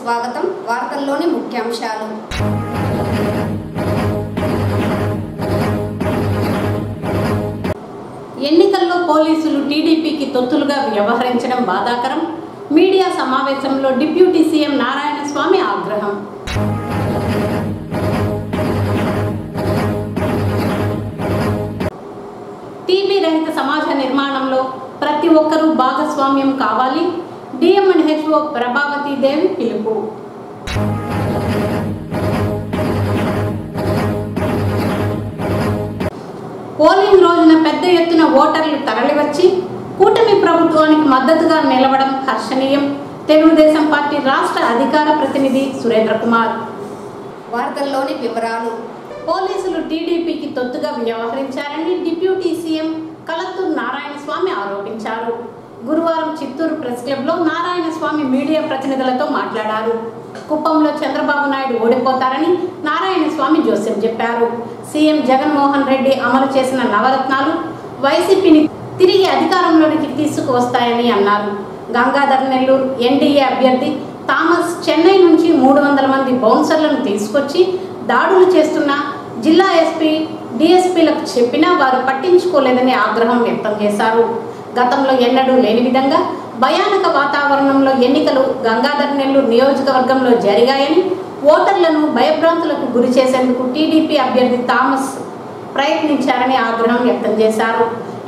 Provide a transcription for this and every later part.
స్వాగతం. వార్తల్లోని ముఖ్యాంశాలు. ఎన్నికల్లో పోలీసులు టీడీపీకి తొత్తులుగా వ్యవహరించడం బాధాకరం. మీడియా సమావేశంలో డిప్యూటీ సీఎం నారాయణస్వామి ఆగ్రహం. టీబీ రహిత సమాజ నిర్మాణంలో ప్రతి ఒక్కరూ భాగస్వామ్యం కావాలి. డిఎంఎన్హెచ్ఓ ప్రభావతి దేవి పిలుపు. పోలింగ్ రోజున పెద్ద ఎత్తున ఓటర్లు తరలివచ్చి కూటమి ప్రభుత్వానికి మద్దతుగా నిలవడం హర్షణీయం. తెలుగుదేశం పార్టీ రాష్ట్ర అధికార ప్రతినిధి సురేంద్ర కుమార్. వార్తల్లోని వివరాలు. పోలీసులు టీడీపీకి తొత్తుగా వ్యవహరించారని డిప్యూటీ సీఎం కలత్తూరు నారాయణస్వామి ఆరోపించారు. గురువారం చిత్తూరు ప్రెస్ క్లబ్లో నారాయణస్వామి మీడియా ప్రతినిధులతో మాట్లాడారు. కుప్పంలో చంద్రబాబు నాయుడు ఓడిపోతారని నారాయణస్వామి జోస్యం చెప్పారు. సీఎం జగన్మోహన్ రెడ్డి అమలు చేసిన నవరత్నాలు వైసీపీని తిరిగి అధికారంలోనికి తీసుకువస్తాయని అన్నారు. గంగాధర్ నెల్లూరు ఎన్డీఏ అభ్యర్థి థామస్ చెన్నై నుంచి 300 మంది బౌన్సర్లను తీసుకొచ్చి దాడులు చేస్తున్న జిల్లా ఎస్పీ డిఎస్పీలకు చెప్పినా వారు పట్టించుకోలేదని ఆగ్రహం వ్యక్తం చేశారు. గతంలో ఎన్నడూ లేని విధంగా భయానక వాతావరణంలో ఎన్నికలు గంగాధర్ నెల్లూరు నియోజకవర్గంలో జరిగాయని, ఓటర్లను భయభ్రాంతులకు గురి చేసేందుకు టీడీపీ అభ్యర్థి థామస్ ప్రయత్నించారని ఆగ్రహం వ్యక్తం చేశారు.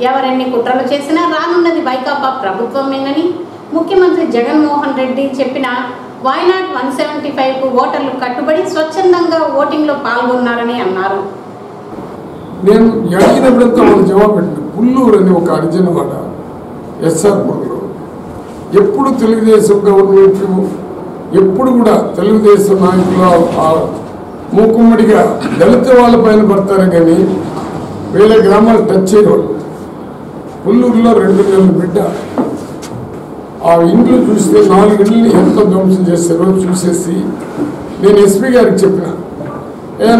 ఎవరెన్ని కుట్రలు చేసినా రానున్నది వైకాపా ప్రభుత్వమేనని ముఖ్యమంత్రి జగన్మోహన్ రెడ్డి చెప్పిన వైనాట్ 175కు ఓటర్లు కట్టుబడి స్వచ్ఛందంగా ఓటింగ్లో పాల్గొన్నారని అన్నారు. నేను అడిగినప్పుడంతా వాళ్ళు జవాబు పెట్టిన పుల్లూరు అని ఒక అర్జునవాడ ఎస్ఆర్ పుల్లూరు ఎప్పుడు తెలుగుదేశం గవర్నమెంట్ ఎప్పుడు కూడా తెలుగుదేశం నాయకులు మూకుమ్మడిగా దళిత వాళ్ళ పైన పడతారు కానీ వేరే గ్రామాలు టచ్ చేయవాళ్ళు. పుల్లూరులో 2 నెలల బిడ్డ ఆ ఇంట్లో చూస్తే 4 ఇళ్ళని ఎంత ధ్వంసం చేస్తారో చూసేసి నేను ఎస్పీ గారికి చెప్పిన,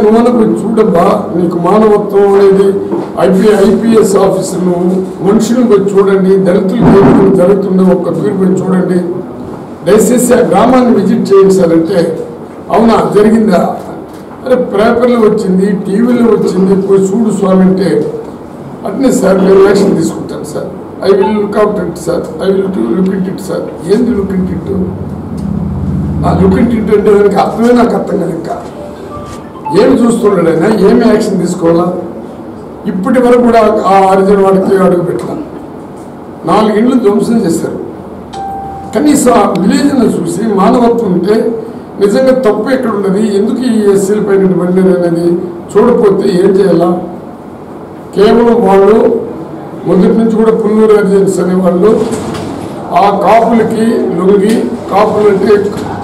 నువ్వు పోయి చూడబ్బా, నీకు మానవత్వం అనేది ఐపీఎస్ ఆఫీసర్లు మనుషులను పోయి చూడండి, దళితులు ఏమి జరుగుతుందో ఒక్క తీరు పోయి చూడండి, దయచేసి ఆ గ్రామాన్ని విజిట్ చేయండి సార్ అంటే, అవునా జరిగిందా, అరే పేపర్లో వచ్చింది టీవీలో వచ్చింది పోయి చూడు స్వామి అంటే, అట్నే సార్ నేను యాక్షన్ తీసుకుంటాను sir, I will look out it sir, I will look it it sir. ఏంది లుక్ ఇట్ ఇట్? ఆ లుక్ ఇట్ ఇట్ అంటే దానికి అర్థమే నాకు అర్థం కదా. ఇంకా ఏమి చూస్తున్నాడైనా, ఏమి యాక్షన్ తీసుకోవాలా? ఇప్పటి వరకు కూడా ఆ హరిజన వాడికి అడుగు పెట్టాం. 4 ఇండ్లు ధ్వంసం చేశారు. కనీసం ఆ విలేజ్ను చూసి మానవత్వం ఉంటే నిజంగా తప్పు ఎక్కడ ఉన్నది, ఎందుకు ఈ ఎస్సీల పైన పడినారు అనేది చూడకపోతే ఏం చేయాలా? కేవలం వాళ్ళు మొదటి నుంచి కూడా పుల్లూరు హరిజన్స్ అనేవాళ్ళు ఆ కాపులకి లొంగి, కాపులు అంటే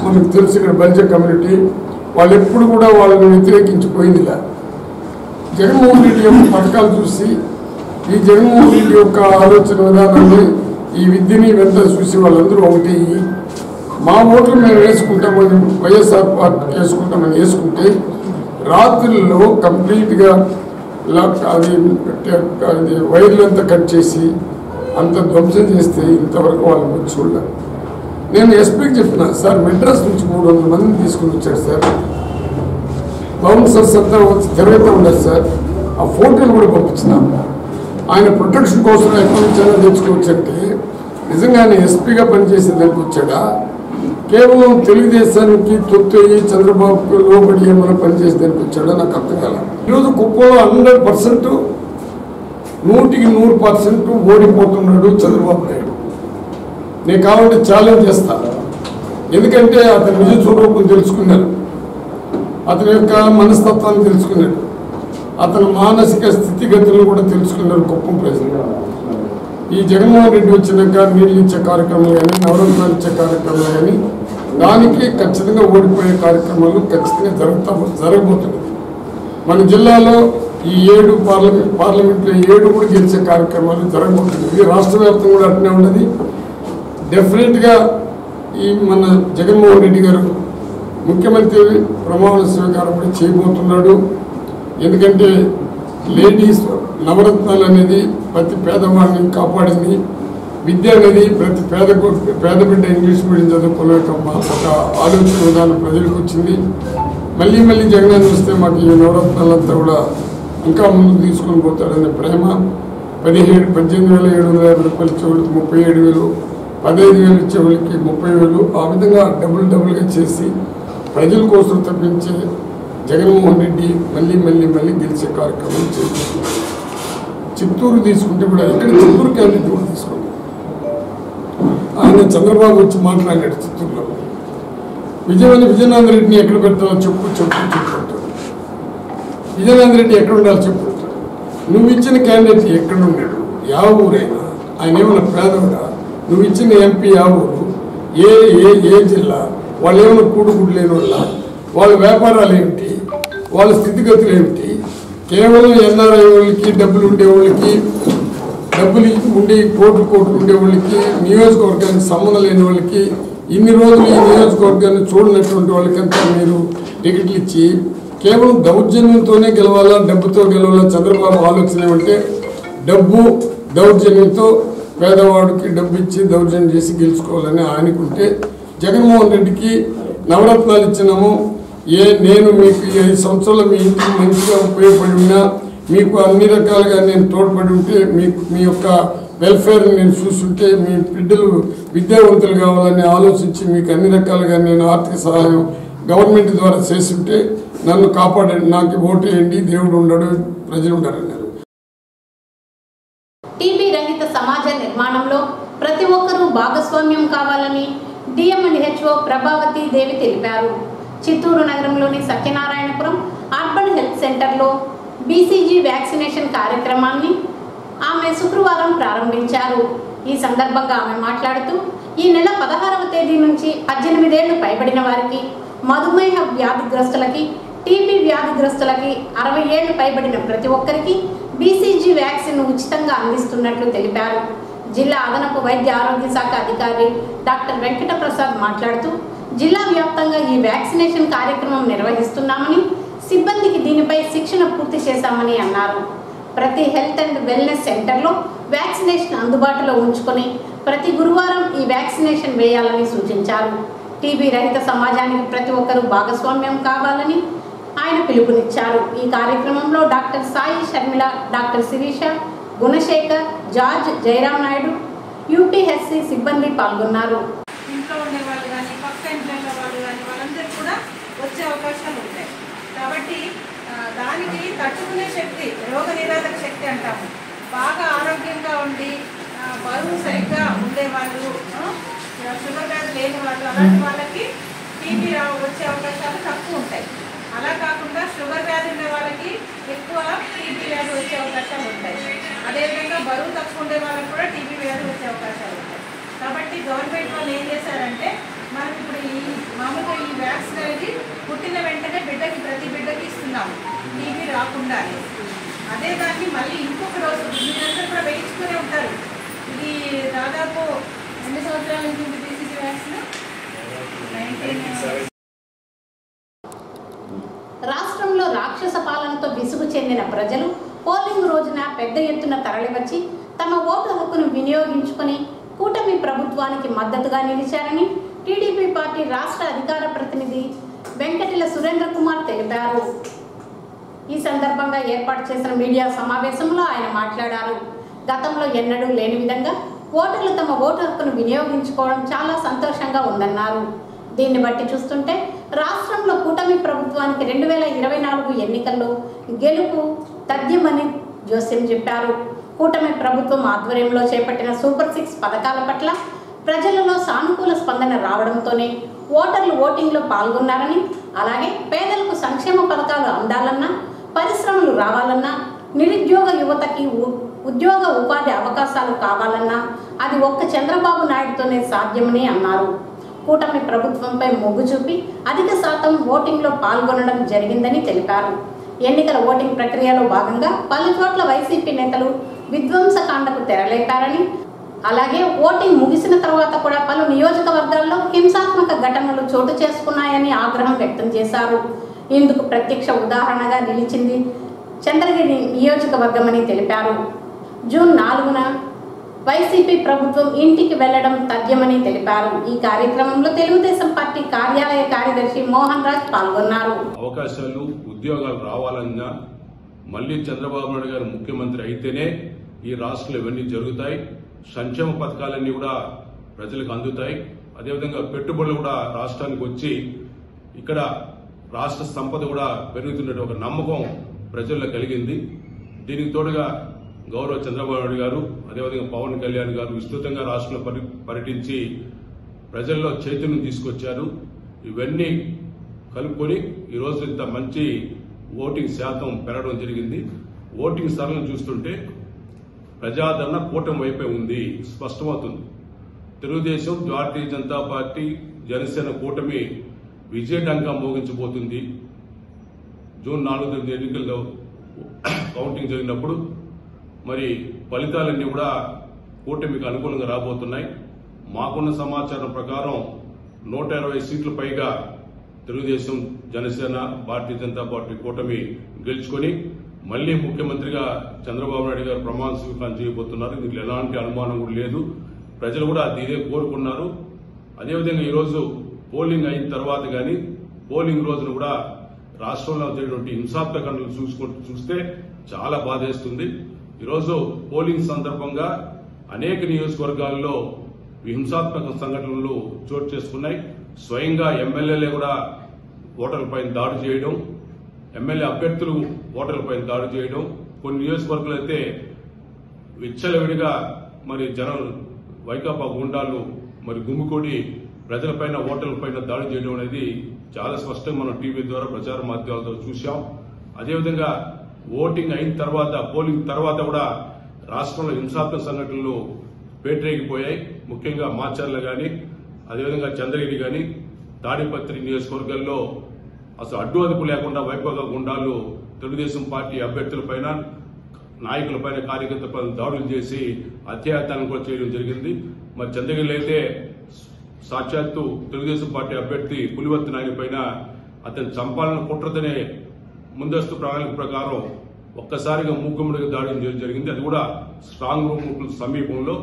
మనకు తెలుసు ఇక్కడ బల్జ కమ్యూనిటీ, వాళ్ళు ఎప్పుడు కూడా వాళ్ళని వ్యతిరేకించిపోయిందిలా. జగన్మోహన్ రెడ్డి యొక్క పథకాలు చూసి, ఈ జగన్మోహన్ రెడ్డి యొక్క ఆలోచన విధానాన్ని, ఈ విద్యని వెంట చూసి వాళ్ళందరూ ఒకటి మా ఓట్లు మేము వేసుకుంటామని, వైఎస్ఆర్ పార్టీ వేసుకుంటామని వేసుకుంటే రాత్రుల్లో కంప్లీట్గా అది వైర్లు అంతా కట్ చేసి అంత ధ్వంసం చేస్తే ఇంతవరకు వాళ్ళని చూడలేదు. నేను ఎస్పీకి చెప్పిన, సార్ మెడ్రాస్ నుంచి 300 మందిని తీసుకుని వచ్చాడు సార్, బౌన్సర్స్ అంతా వచ్చి తిరుగుతూ ఉండదు సార్, ఆ ఫోటోలు కూడా పంపించినాం. ఆయన ప్రొటెక్షన్ కోసం ఎక్కడి నుంచైనా తెచ్చుకోవచ్చంటే నిజంగానే ఎస్పీగా పనిచేసేదానికి వచ్చాడా, కేవలం తెలుగుదేశానికి తొత్తయ్యి చంద్రబాబుకు లోబడి ఏమైనా పనిచేసేదానికి వచ్చాడా నాకు అర్థం కాల. ఈరోజు కుప్పంలో 100% 100% ఓడిపోతున్నాడు చంద్రబాబు నాయుడు. నేను కావాలంటే ఛాలెంజ్ చేస్తాను, ఎందుకంటే అతని నిజ స్వరూపం తెలుసుకున్నాడు, అతని యొక్క మనస్తత్వాన్ని తెలుసుకున్నాడు, అతని మానసిక స్థితిగతులను కూడా తెలుసుకున్నారు కుప్పం ప్రజలు. ఈ జగన్మోహన్ రెడ్డి వచ్చినాక నీళ్ళు ఇచ్చే కార్యక్రమాలు కానీ, నవరత్నాలు ఇచ్చే కార్యక్రమాలు కానీ, దానికి ఖచ్చితంగా ఓడిపోయే కార్యక్రమాలు ఖచ్చితంగా జరగబోతున్నాయి. మన జిల్లాలో ఈ 7 పార్లమెంట్లో 7 కూడా గెలిచే కార్యక్రమాలు జరగబోతున్నాయి. ఇది రాష్ట్ర వ్యాప్తంగా కూడా అట్నే ఉన్నది. డెఫినెట్గా ఈ మన జగన్మోహన్ రెడ్డి గారు ముఖ్యమంత్రి ప్రమాణ స్వీకారం కూడా చేయబోతున్నాడు. ఎందుకంటే లేడీస్ నవరత్నాలు అనేది ప్రతి పేదవాడిని కాపాడింది. విద్య అనేది ప్రతి పేద బిడ్డ ఇంగ్లీష్ మీడియం చదువుకోలేక ఒక ఆలోచన విధానం ప్రజలకు వచ్చింది. మళ్ళీ మళ్ళీ జగన్ వస్తే మాకు ఈ నవరత్నాలంతా కూడా ఇంకా ముందుకు తీసుకొని పోతాడనే ప్రేమ. 18,750 రూపాయలు ఇచ్చే వాళ్ళకి 37,000, 15,000 ఇచ్చే వాళ్ళకి 30,000, ఆ విధంగా డబుల్గా చేసి ప్రజల కోసం తప్పించే జగన్మోహన్ రెడ్డి మళ్ళీ మళ్ళీ మళ్ళీ గెలిచే కార్యక్రమం చేస్తుంది. చిత్తూరు తీసుకుంటే కూడా ఇక్కడ చిత్తూరు క్యాండిడేట్ కూడా తీసుకుంటాం. ఆయన చంద్రబాబు వచ్చి మాట్లాడాడు చిత్తూరులో. విజయనాథ్ రెడ్డిని ఎక్కడ పెడతావో చెప్పుకుంటాడు. విజయనాథ్ రెడ్డి ఎక్కడ ఉండాలో చెప్పుకుంటాడు. నువ్వు ఇచ్చిన క్యాండిడేట్ ఎక్కడ ఉన్నాడు, యా ఊరైనా, ఆయన ఏమైనా పేదవాడా, నువ్వు ఇచ్చిన ఎంపీ యా ఊరు, ఏ జిల్లా, వాళ్ళు ఏమైనా కూడుగుడ్లు లేని వాళ్ళ వ్యాపారాలు ఏమిటి, వాళ్ళ స్థితిగతులు ఏమిటి, కేవలం ఎన్ఆర్ఐ వాళ్ళకి డబ్బులు ఉండేవాళ్ళకి, డబ్బులు ఉండి కోట్లు ఉండేవాళ్ళకి, నియోజకవర్గానికి సంబంధం లేని వాళ్ళకి, ఇన్ని రోజులు ఈ నియోజకవర్గాన్ని చూడనటువంటి వాళ్ళకంతా మీరు టికెట్లు ఇచ్చి కేవలం దౌర్జన్యంతోనే గెలవాలా, డబ్బుతో గెలవాలా. చంద్రబాబు ఆలోచన ఏమంటే డబ్బు దౌర్జన్యంతో పేదవాడికి డబ్బు ఇచ్చి దౌర్జన్యం చేసి గెలుచుకోవాలని ఆయనకుంటే, జగన్మోహన్ రెడ్డికి నవరత్నాలు ఇచ్చినాము, నేను మీకు 5 సంవత్సరాలు మీ ఇంటికి మంచిగా ఉపయోగపడి ఉన్నా, మీకు అన్ని రకాలుగా నేను తోడ్పడి ఉంటే, మీ యొక్క వెల్ఫేర్ని నేను చూస్తుంటే, మీ బిడ్డలు విద్యావంతులు కావాలని ఆలోచించి మీకు అన్ని రకాలుగా నేను ఆర్థిక సహాయం గవర్నమెంట్ ద్వారా చేస్తుంటే నన్ను కాపాడండి, నాకు ఓటు వేయండి, దేవుడు ఉండడు, ప్రజలు ఉండరన్నారు. టీబీ రహిత సమాజ నిర్మాణంలో ప్రతి ఒక్కరూ భాగస్వామ్యం కావాలని డిఎంఎన్హెచ్ఓ ప్రభావతి దేవి తెలిపారు. చిత్తూరు నగరంలోని సత్యనారాయణపురం అర్బన్ హెల్త్ సెంటర్లో బీసీజీ వ్యాక్సినేషన్ కార్యక్రమాన్ని ఆమె శుక్రవారం ప్రారంభించారు. ఈ సందర్భంగా ఆమె మాట్లాడుతూ, ఈ నెల 16వ తేదీ నుంచి 18 ఏళ్లు పైబడిన వారికి, మధుమేహ వ్యాధిగ్రస్తులకి, టీబీ వ్యాధిగ్రస్తులకి, 60 ఏళ్లు పైబడిన ప్రతి ఒక్కరికి బీసీజీ వ్యాక్సిన్ ఉచితంగా అందిస్తున్నట్లు తెలిపారు. జిల్లా అదనపు వైద్య ఆరోగ్య శాఖ అధికారి డాక్టర్ వెంకట ప్రసాద్ మాట్లాడుతూ, జిల్లా వ్యాప్తంగా ఈ వ్యాక్సినేషన్ కార్యక్రమం నిర్వహిస్తున్నామని, సిబ్బందికి దీనిపై శిక్షణ పూర్తి చేశామని అన్నారు. ప్రతి హెల్త్ అండ్ వెల్నెస్ సెంటర్లో వ్యాక్సినేషన్ అందుబాటులో ఉంచుకొని ప్రతి గురువారం ఈ వ్యాక్సినేషన్ వేయాలని సూచించారు. టీబీ రహిత సమాజానికి ప్రతి ఒక్కరూ భాగస్వామ్యం కావాలని ఆయన పిలుపునిచ్చారు. ఈ కార్యక్రమంలో doctor Sai Sharmila, doctor Sirisha, Gunasekhar, George, Jayaram Naidu, UPHC సిబ్బంది పాల్గొన్నారు. ఇంట్లో ఉండే వాళ్ళు కానీ, పక్క ఇంట్లో వాళ్ళు కానీ, వాళ్ళందరూ కూడా వచ్చే అవకాశాలు ఉంటాయి. కాబట్టి దానికి తట్టుకునే శక్తి, రోగ నిరోధక శక్తి అంటాము. బాగా ఆరోగ్యంగా ఉండి బరువు సరిగ్గా ఉండేవాళ్ళు, షుగర్ వ్యాధి లేని వాళ్ళు, అలాంటి వాళ్ళకి టీబీ వచ్చే అవకాశాలు తక్కువ ఉంటాయి. అలా కాకుండా షుగర్ వ్యాధి ఉండే వాళ్ళకి ఎక్కువ టీబీ వ్యాధి వచ్చే అవకాశాలు ఉంటాయి. అదేవిధంగా బరువు తక్కువ ఉండే వాళ్ళకి కూడా టీబీ వ్యాధి వచ్చే అవకాశాలు ఉంటాయి. కాబట్టి గవర్నమెంట్ వాళ్ళు ఏం చేశారంటే, మనకి ఇప్పుడు మామూలుగా ఈ వ్యాక్సిన్ అనేది పుట్టిన వెంటనే ప్రతి బిడ్డకి ఇస్తున్నాము, టీబీ రాకుండా. అదే దాన్ని మళ్ళీ ఇంకొక రోజు మీరందరూ కూడా వేయించుకునే ఉంటారు. ఇది దాదాపు ఎన్ని సంవత్సరాల నుంచి ఉంది బీసీజీ వ్యాక్సిన్? 19. రాష్ట్రంలో రాక్షస పాలనతో విసుగు చెందిన ప్రజలు పోలింగ్ రోజున పెద్ద ఎత్తున తరలివచ్చి తమ ఓటు హక్కును వినియోగించుకుని కూటమి ప్రభుత్వానికి మద్దతుగా నిలిచారని టీడీపీ పార్టీ రాష్ట్ర అధికార ప్రతినిధి వెంకటెల సురేంద్ర కుమార్ తెలిపారు. ఈ సందర్భంగా ఏర్పాటు చేసిన మీడియా సమావేశంలో ఆయన మాట్లాడారు. గతంలో ఎన్నడూ లేని విధంగా ఓటర్లు తమ ఓటు హక్కును వినియోగించుకోవడం చాలా సంతోషంగా ఉందన్నారు. దీన్ని బట్టి చూస్తుంటే రాష్ట్రంలో కూటమి ప్రభుత్వానికి 2024 ఎన్నికల్లో గెలుపు తథ్యమని జోస్యం చెప్పారు. కూటమి ప్రభుత్వం ఆధ్వర్యంలో చేపట్టిన సూపర్ 6 పథకాల పట్ల ప్రజలలో సానుకూల స్పందన రావడంతోనే ఓటర్లు ఓటింగ్లో పాల్గొన్నారని, అలాగే పేదలకు సంక్షేమ పథకాలు అందాలన్నా, పరిశ్రమలు రావాలన్నా, నిరుద్యోగ యువతకి ఉద్యోగ ఉపాధి అవకాశాలు కావాలన్నా అది ఒక్క చంద్రబాబు నాయుడుతోనే సాధ్యమని అన్నారు. కూటమి ప్రభుత్వంపై మొగ్గు చూపి అధిక శాతం ఓటింగ్లో పాల్గొనడం జరిగిందని తెలిపారు. ఎన్నికల ఓటింగ్ ప్రక్రియలో భాగంగా పలు చోట్ల వైసీపీ నేతలు విధ్వంసకాండకు తెరలేపారని, అలాగే ఓటింగ్ ముగిసిన తర్వాత కూడా పలు నియోజకవర్గాల్లో హింసాత్మక ఘటనలు చోటు చేసుకున్నాయని ఆగ్రహం వ్యక్తం చేశారు. ఇందుకు ప్రత్యక్ష ఉదాహరణగా నిలిచింది చంద్రగిరి నియోజకవర్గమని తెలిపారు. జూన్ 4న వైసీపీ ప్రభుత్వం ఇంటికి వెళ్లడం తథ్యమని తెలిపారు. ఈ కార్యక్రమంలో తెలుగుదేశం పార్టీ కార్యాలయ కార్యదర్శి మోహన్ రాజ్ పాల్గొన్నారు. అవకాశాలు ఉద్యోగాలు రావాలన్నా మళ్ళీ చంద్రబాబు నాయుడు గారు ముఖ్యమంత్రి అయితేనే ఈ రాష్ట్రంలో ఇవన్నీ జరుగుతాయి. సంక్షేమ పథకాలన్నీ కూడా ప్రజలకు అందుతాయి. అదేవిధంగా పెట్టుబడులు కూడా రాష్ట్రానికి వచ్చి ఇక్కడ రాష్ట్ర సంపద కూడా పెరుగుతున్న ఒక నమ్మకం ప్రజల్లో కలిగింది. దీనికి తోడుగా గౌరవ చంద్రబాబు నాయుడు గారు అదేవిధంగా పవన్ కళ్యాణ్ గారు విస్తృతంగా రాష్ట్రంలో పర్యటించి ప్రజల్లో చైతన్యం తీసుకొచ్చారు. ఇవన్నీ కలుపుకొని ఈరోజు ఇంత మంచి ఓటింగ్ శాతం పెరగడం జరిగింది. ఓటింగ్ సరళం చూస్తుంటే ప్రజాదరణ కూటమి వైపే ఉంది, స్పష్టమవుతుంది. తెలుగుదేశం, భారతీయ జనతా పార్టీ, జనసేన కూటమి విజయడంగా మోగించబోతుంది. జూన్ 4 ఎన్నికల్లో కౌంటింగ్ జరిగినప్పుడు మరి ఫలితాలన్నీ కూడా కూటమికి అనుకూలంగా రాబోతున్నాయి. మాకున్న సమాచారం ప్రకారం 120 సీట్ల పైగా తెలుగుదేశం, జనసేన, భారతీయ జనతా పార్టీ కూటమి గెలుచుకొని మళ్లీ ముఖ్యమంత్రిగా చంద్రబాబు నాయుడు గారు ప్రమాణ స్వీకారం చేయబోతున్నారు. దీంట్లో ఎలాంటి అనుమానం కూడా లేదు. ప్రజలు కూడా ఇదే కోరుకున్నారు. అదేవిధంగా ఈరోజు పోలింగ్ అయిన తర్వాత కానీ పోలింగ్ రోజున కూడా రాష్ట్రంలో జరిగినటువంటి హింసాత్మక ఘటనలు చూస్తే చాలా బాధేస్తుంది. ఈరోజు పోలింగ్ సందర్భంగా అనేక నియోజకవర్గాల్లో హింసాత్మక సంఘటనలు చోటు చేసుకున్నాయి. స్వయంగా ఎమ్మెల్యేలే కూడా ఓటర్లపై దాడి చేయడం, ఎమ్మెల్యే అభ్యర్థులు ఓటర్లపై దాడి చేయడం, కొన్ని నియోజకవర్గాలు అయితే విచ్చలవిడిగా మరి జనం వైకాపా గుండాలు మరి గుమ్మికొడి ప్రజలపైన ఓటర్లపైన దాడి చేయడం అనేది చాలా స్పష్టంగా మనం టీవీ ద్వారా ప్రచార మాధ్యమాల ద్వారా చూశాం. అదేవిధంగా ఓటింగ్ అయిన తర్వాత పోలింగ్ తర్వాత కూడా రాష్ట్రంలో హింసాత్మక సంఘటనలు పేటరేగిపోయాయి. ముఖ్యంగా మాచర్ల గాని అదేవిధంగా చంద్రగిరి గాని తాడిపత్రి నియోజకవర్గాల్లో అసలు అడ్డు అదుపు లేకుండా వైకాపా గుండాలు తెలుగుదేశం పార్టీ అభ్యర్థులపైన, నాయకులపైన, కార్యకర్తలపైన దాడులు చేసి అత్యాచారం కూడా చేయడం జరిగింది. మరి చంద్రగిరిలో అయితే సాక్షాత్తు తెలుగుదేశం పార్టీ అభ్యర్థి పులివర్తి నాయకుడి పైన అతను చంపాలని కుట్రతనే ముందస్తు ప్రణాళిక ప్రకారం ఒక్కసారిగా మూకుమ్మడిగా దాడి జరిగింది. అది కూడా స్ట్రాంగ్ రూమ్ సమీపంలో.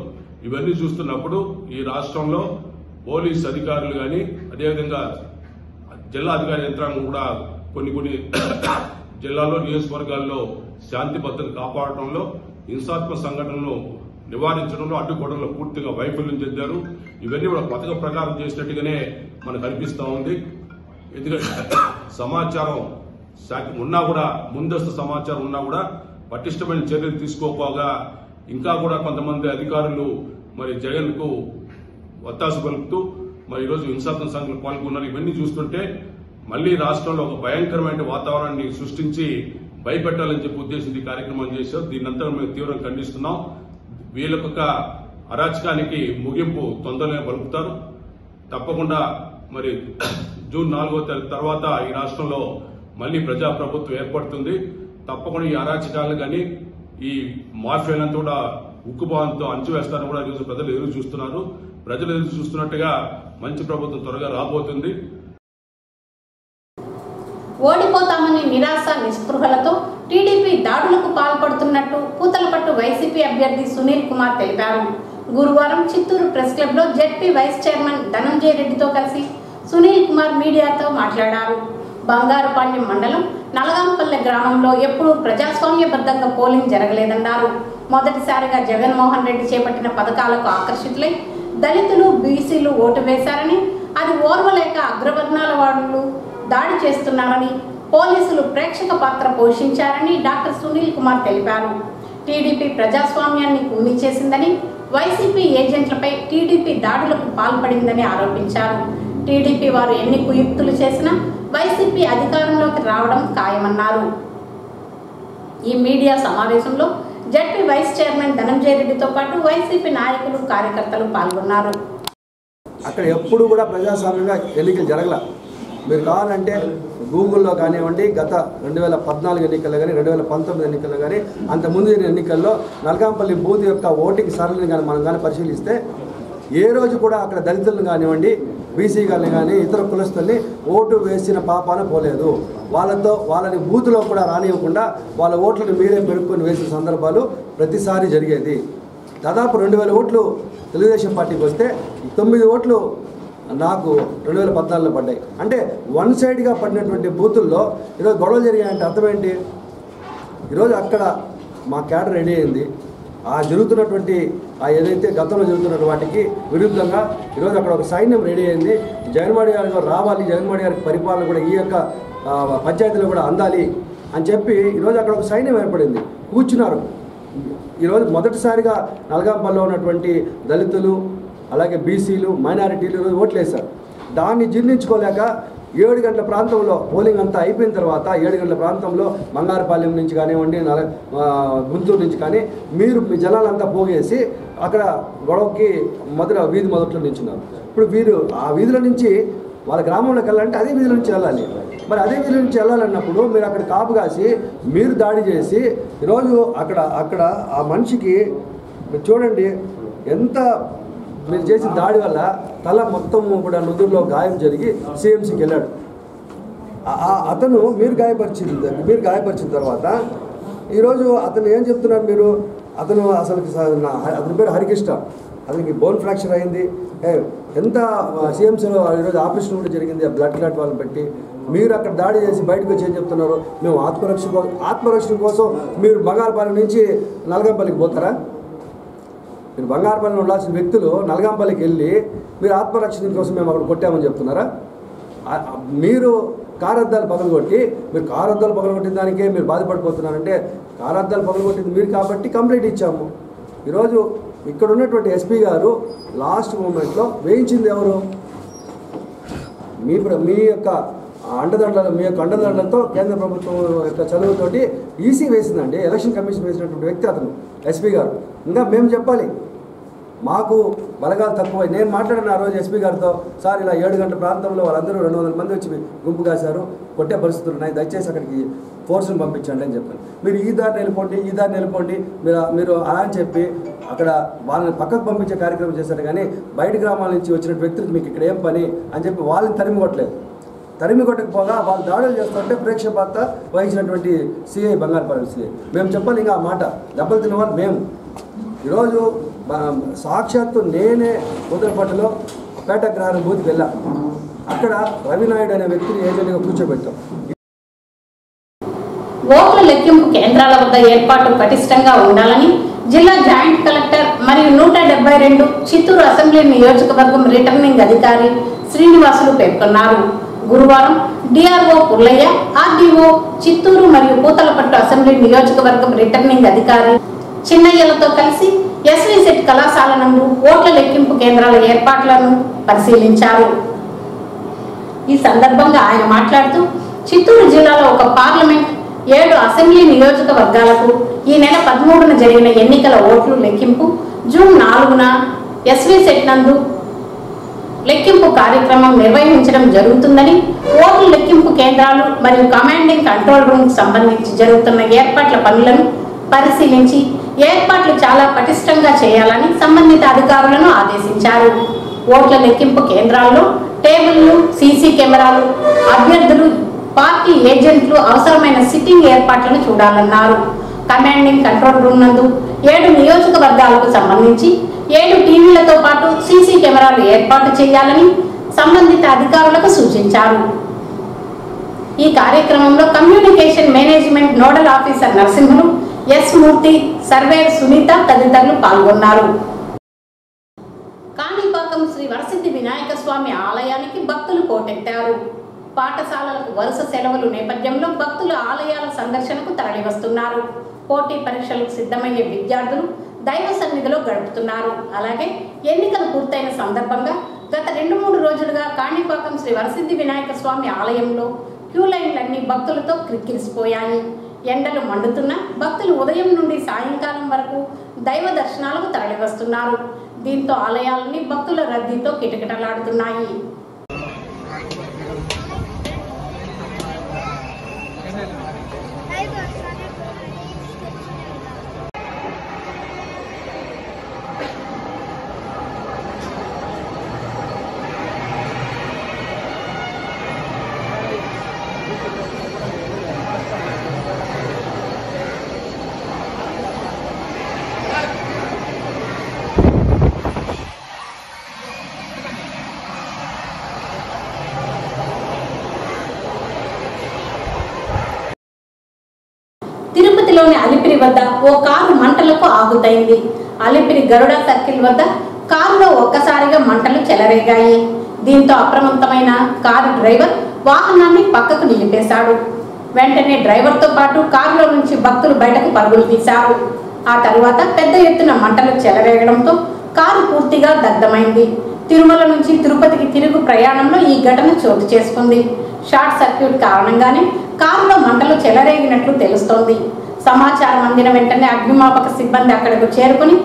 ఇవన్నీ చూస్తున్నప్పుడు ఈ రాష్ట్రంలో పోలీస్ అధికారులు గాని అదేవిధంగా జిల్లా అధికార యంత్రాంగం కూడా కొన్ని జిల్లాలో, నియోజకవర్గాల్లో శాంతి భద్రత కాపాడటంలో, హింసాత్మక సంఘటనలను నివారించడంలో, అడ్డుకోవడంలో పూర్తిగా వైఫల్యం చెందారు. ఇవన్నీ కూడా పథక ప్రకారం చేసినట్టుగానే మనకు అనిపిస్తా ఉంది. ఎందుకంటే సమాచారం ఉన్నా కూడా, ముందస్తు సమాచారం ఉన్నా కూడా పటిష్టమైన చర్యలు తీసుకోకపోగా ఇంకా కూడా కొంతమంది అధికారులు మరి జగన్ కు ఒత్తాసు పలుకుతూ మరి ఈరోజు హింసాత్మక సంఘటనలు పాల్గొన్నారు. ఇవన్నీ చూస్తుంటే మళ్లీ రాష్ట్రంలో ఒక భయంకరమైన వాతావరణాన్ని సృష్టించి భయపెట్టాలని చెప్పి ఉద్దేశించి కార్యక్రమం చేశారు. దీన్నంతా మేము తీవ్రంగా ఖండిస్తున్నాం. వీళ్ళకొక అరాచకానికి ముగింపు తొందరగా పలుకుతారు. తప్పకుండా మరి జూన్ 4 తర్వాత ఈ రాష్ట్రంలో మళ్లీ ప్రజాప్రభుత్వం ఏర్పడుతుంది. తప్పకుండా ఈ అరాచకాలను కానీ ఈ మాఫియాలంతా కూడా ఉక్కుపాదంతో అంచివేస్తారని కూడా ఈరోజు ప్రజలు ఎదురు చూస్తున్నారు. ప్రజలు ఎదురు చూస్తున్నట్టుగా మంచి ప్రభుత్వం త్వరగా రాబోతుంది. ఓడిపోతామని నిరాశ నిస్పృహలతో టీడీపీ దాడులకు పాల్పడుతున్నట్టు పూతలపట్టు వైసీపీ అభ్యర్థి సునీల్ కుమార్ తెలిపారు. గురువారం చిత్తూరు ప్రెస్ క్లబ్ లో జెడ్పీ వైస్ చైర్మన్ ధనంజయ రెడ్డితో కలిసి సునీల్ కుమార్ మీడియాతో మాట్లాడారు. బంగారుపాళ్యం మండలం నలగాంపల్లె గ్రామంలో ఎప్పుడూ ప్రజాస్వామ్యబద్ధంగా పోలింగ్ జరగలేదన్నారు. మొదటిసారిగా జగన్మోహన్ రెడ్డి చేపట్టిన పథకాలకు ఆకర్షితులై దళితులు, బీసీలు ఓటు వేశారని, అది ఓర్వలేక అగ్రవర్ణాల వాళ్ళు దాడి చేస్తున్నారని, పోలీసులు ప్రేక్షక పాత్ర పోషించారని డాక్టర్ సునీల్ కుమార్ తెలిపారు. టీడీపీ ప్రజాస్వామ్యాన్ని కూని చేసిందని, వైసీపీ ఏజెంట్లపై టీడీపీ దాడులకు పాల్పడిందని ఆరోపించారు. టీడీపీ వారు ఎన్ని కుయుక్తులు చేసినా వైసీపీ అధికారంలోకి రావడం ఖాయమన్నారు. ఈ మీడియా సమావేశంలో జెడ్పీ వైస్ చైర్మన్ ధనంజయ రెడ్డితో పాటు వైసీపీ నాయకులు, కార్యకర్తలు పాల్గొన్నారు. అక్కడ ఎప్పుడు కూడా ప్రజాస్వామ్యంగా ఎన్నికలు జరగల. మీరు కావాలంటే గూగుల్లో కానివ్వండి, గత 2014 ఎన్నికల్లో కానీ, 2019 ఎన్నికల్లో కానీ, అంతకుముందు ఎన్నికల్లో నల్గాంపల్లి బూత్ యొక్క ఓటింగ్ సరళిని కానీ మనం కానీ పరిశీలిస్తే ఏ రోజు కూడా అక్కడ దళితులను కానివ్వండి, బీసీ గారిని కానీ, ఇతర కులస్తుల్ని ఓటు వేసిన పాపాన పోలేదు. వాళ్ళని బూత్లో కూడా రానివ్వకుండా వాళ్ళ ఓట్లను మీరే పెరుక్కొని వేసిన సందర్భాలు ప్రతిసారి జరిగేది. దాదాపు 2000 ఓట్లు తెలుగుదేశం పార్టీకి వస్తే 9 ఓట్లు నాకు 2014లో పడ్డాయి. అంటే వన్ సైడ్గా పడినటువంటి బూతుల్లో ఈరోజు గొడవలు జరిగాయంటే అర్థం ఏంటి? ఈరోజు అక్కడ మా క్యాడర్ రెడీ అయింది. ఆ జరుగుతున్నటువంటి ఏదైతే గతంలో జరుగుతున్న వాటికి విరుద్ధంగా ఈరోజు అక్కడ ఒక సైన్యం రెడీ అయింది. జగన్మోహన్ గారు రావాలి, జగన్మోహన్ గారికి పరిపాలన కూడా ఈ యొక్క పంచాయతీలో కూడా అందాలి అని చెప్పి ఈరోజు అక్కడ ఒక సైన్యం ఏర్పడింది, కూర్చున్నారు. ఈరోజు మొదటిసారిగా నల్గాంపల్లిలో ఉన్నటువంటి దళితులు, అలాగే బీసీలు, మైనారిటీలు ఈరోజు ఓట్లు వేశారు. దాన్ని జీర్ణించుకోలేక 7 గంటల ప్రాంతంలో పోలింగ్ అంతా అయిపోయిన తర్వాత 7 గంటల ప్రాంతంలో బంగారుపాలెం నుంచి కానివ్వండి, గుంటూరు నుంచి కానీ మీరు మీ జనాలంతా పోగేసి అక్కడ గొడవకి వీధి మొదట్లో నించున్నారు. ఇప్పుడు వీరు ఆ వీధుల నుంచి వాళ్ళ గ్రామంలోకి వెళ్ళాలంటే అదే వీధుల నుంచి వెళ్ళాలి. మరి అదే వీధుల నుంచి వెళ్ళాలన్నప్పుడు మీరు అక్కడ కాపు కాసి మీరు దాడి చేసి ఈరోజు అక్కడ ఆ మనిషికి మీరు చూడండి ఎంత మీరు చేసిన దాడి వల్ల తల మొత్తం కూడా నుదురులో గాయం జరిగి సిఎంసికి వెళ్ళాడు. అతను మీరు గాయపరిచిన తర్వాత ఈరోజు అతను ఏం చెప్తున్నారు మీరు? అతను అతని పేరు హరికృష్ణ, అతనికి బోన్ ఫ్రాక్చర్ అయింది. ఎంత సిఎంసీలో ఈరోజు ఆపరేషన్ కూడా జరిగింది బ్లడ్ క్లాట్ వాళ్ళని పెట్టి. మీరు అక్కడ దాడి చేసి బయటకు వచ్చి ఏం చెప్తున్నారు? మేము ఆత్మరక్షణ కోసం మీరు బంగారుపాలెం నుంచి నల్గంపల్లికి పోతారా? మీరు బంగారుపాలెంలో ఉండాల్సిన వ్యక్తులు నల్గంపల్లికి వెళ్ళి మీరు ఆత్మరక్షణ కోసం మేము అక్కడ కొట్టామని చెప్తున్నారా? మీరు కారద్దాలు పగలగొట్టి పగలగొట్టిన దానికే మీరు బాధపడిపోతున్నారంటే కారద్దాలు పగలగొట్టింది మీరు కాబట్టి కంప్లైంట్ ఇచ్చాము. ఈరోజు ఇక్కడ ఉన్నటువంటి ఎస్పీ గారు లాస్ట్ మూమెంట్లో వేయించింది ఎవరు? మీ యొక్క అండదండలతో కేంద్ర ప్రభుత్వం యొక్క చదువుతోటి ఈసీ వేసిందండి. ఎలక్షన్ కమిషన్ వేసినటువంటి వ్యక్తి అతను ఎస్పీ గారు. ఇంకా మేము చెప్పాలి, మాకు బలగాలు తక్కువ. నేను మాట్లాడిన ఆ రోజు ఎస్పీ గారితో, సార్ ఇలా 7 గంటల ప్రాంతంలో వాళ్ళందరూ 200 మంది వచ్చి గుంపు కాశారు, కొట్టే పరిస్థితులు ఉన్నాయి, దయచేసి అక్కడికి ఫోర్స్ని పంపించండి అని చెప్పాను. మీరు ఈ దారిని వెళ్ళిపోండి మీరు అలా అని చెప్పి అక్కడ వాళ్ళని పక్కకు పంపించే కార్యక్రమం చేశారు. కానీ బయట గ్రామాల నుంచి వచ్చిన వ్యక్తులకు మీకు ఇక్కడ ఏం పని అని చెప్పి వాళ్ళని తరిమి కొట్టకపోగా వాళ్ళు దాడులు చేస్తుంటే ప్రేక్షపాత వహించినటువంటి సిఐ బంగారుపాలెం సిఐ. మేము చెప్పాలి ఇంకా ఆ మాట, దెబ్బలు తిన్నవాళ్ళు మేము. ఈరోజు సాక్షాత్తు నేనే ముద్రపట్టులో పేట గ్రహారం బూత్కి వెళ్ళా. అక్కడ రవినాయుడు అనే వ్యక్తిని ఏజెంట్గా కూర్చోబెట్టాం. ఓట్ల లెక్కింపు కేంద్రాల వద్ద ఏర్పాటు పటిష్టంగా ఉండాలని జిల్లా జాయింట్ కలెక్టర్ మరియు 172 చిత్తూరు అసెంబ్లీ నియోజకవర్గం రిటర్నింగ్ అధికారి శ్రీనివాసులు పేర్కొన్నారు. గురువారం డిఆర్ఓ పుల్లయ్య, ఆర్డీఓ చిత్తూరు మరియు పూతలపట్టు అసెంబ్లీ నియోజకవర్గం రిటర్నింగ్ అధికారి చిన్నయ్యలతో కలిసి ఎస్వి సెట్ కళాశాల నందు ఓట్ల లెక్కింపు కేంద్రాల ఏర్పాట్లను పరిశీలించారు. ఈ సందర్భంగా ఆయన మాట్లాడుతూ చిత్తూరు జిల్లాలో ఒక పార్లమెంట్, 7 అసెంబ్లీ నియోజకవర్గాలకు ఈ నెల 13న జరిగిన ఎన్నికల ఓట్లు లెక్కింపు జూన్ 4న ఎస్వి సెట్ నందు లెక్కింపు కార్యక్రమం నిర్వహించడం జరుగుతుందని, ఓట్ల లెక్కింపు కేంద్రాలు మరియు కమాండింగ్ కంట్రోల్ రూమ్ కు సంబంధించి జరుగుతున్న ఏర్పాట్ల పనులను పరిశీలించి ఏర్పాట్లు చాలా పటిష్టంగా చేయాలని సంబంధిత అధికారులను ఆదేశించారు. ఓట్ల లెక్కింపు కేంద్రాల్లో టేబుళ్లు, సీసీ కెమెరాలు, అభ్యర్థులు, పార్టీ ఏజెంట్లు అవసరమైన సిట్టింగ్ ఏర్పాట్లను చూడాలన్నారు. కమాండింగ్ కంట్రోల్ రూమ్ నందు 7 నియోజకవర్గాలకు సంబంధించి 7 టీవీలతో పాటు సీసీ కెమెరాలు ఏర్పాటు చేయాలని సంబంధిత అధికారులకు సూచించారు. ఈ కార్యక్రమంలో communication management nodal officer Narasimhulu, S Murthy, సర్వేర్ సునీత తదితరులు పాల్గొన్నారు. కాణిపాకం శ్రీ వరసిద్ధి వినాయక స్వామి ఆలయానికి భక్తులు పోటెత్తారు. పాఠశాలలకు వరుస సెలవులు నేపథ్యంలో భక్తులు ఆలయాల సందర్శనకు తరలివస్తున్నారు. పోటీ పరీక్షలకు సిద్ధమయ్యే విద్యార్థులు దైవ సన్నిధిలో గడుపుతున్నారు. అలాగే ఎన్నికలు పూర్తయిన సందర్భంగా గత 2-3 రోజులుగా కాణిపాకం శ్రీ వరసిద్ధి వినాయక స్వామి ఆలయంలో క్యూ లైన్లన్నీ భక్తులతో క్రిక్కిరిసిపోయాయి. ఎండలు మండుతున్నా భక్తులు ఉదయం నుండి సాయంకాలం వరకు దైవ దర్శనాలకు తరలివస్తున్నారు. దీంతో ఆలయాలన్నీ భక్తుల రద్దీతో కిటకిటలాడుతున్నాయి. ఓ కారు మంటలకు ఆహుతైంది. అలిపిరి గరుడ సర్కిల్ వద్ద కారులో ఒక్కసారిగా మంటలు చెలరేగాయి. దీంతో అప్రమత్తమైన కారు డ్రైవర్ వాహనాన్ని పక్కకు నిలిపేశాడు. వెంటనే డ్రైవర్తో పాటు కారులో నుంచి భక్తులు బయటకు పరుగులు తీశారు. ఆ తరువాత పెద్ద ఎత్తున మంటలు చెలరేగడంతో కారు పూర్తిగా దగ్ధమైంది. తిరుమల నుంచి తిరుపతికి తిరుగు ప్రయాణంలో ఈ ఘటన చోటు చేసుకుంది. షార్ట్ సర్క్యూట్ కారణంగానే కారులో మంటలు చెలరేగినట్లు తెలుస్తోంది. సమాచారం అందిన వెంటనే అగ్నిమాపక సిబ్బంది అక్కడకు చేరుకుని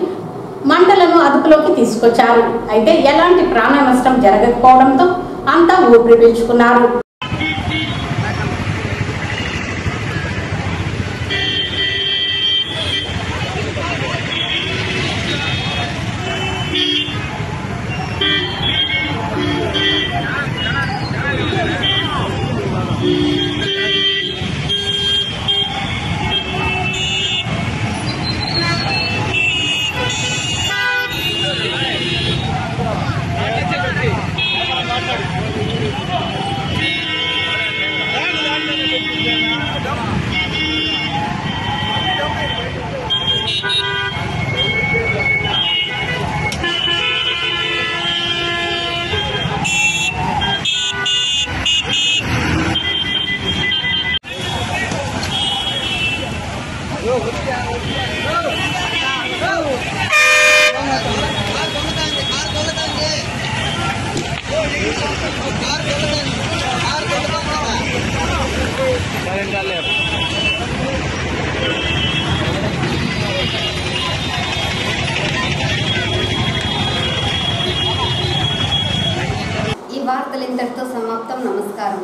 మంటలను అదుపులోకి తీసుకొచ్చారు. అయితే ఎలాంటి ప్రాణ నష్టం జరగకపోవడంతో అంతా ఊపిరి పీల్చుకున్నారు. ఈ వార్తలు ఇంతటితో సమాప్తం. నమస్కారం.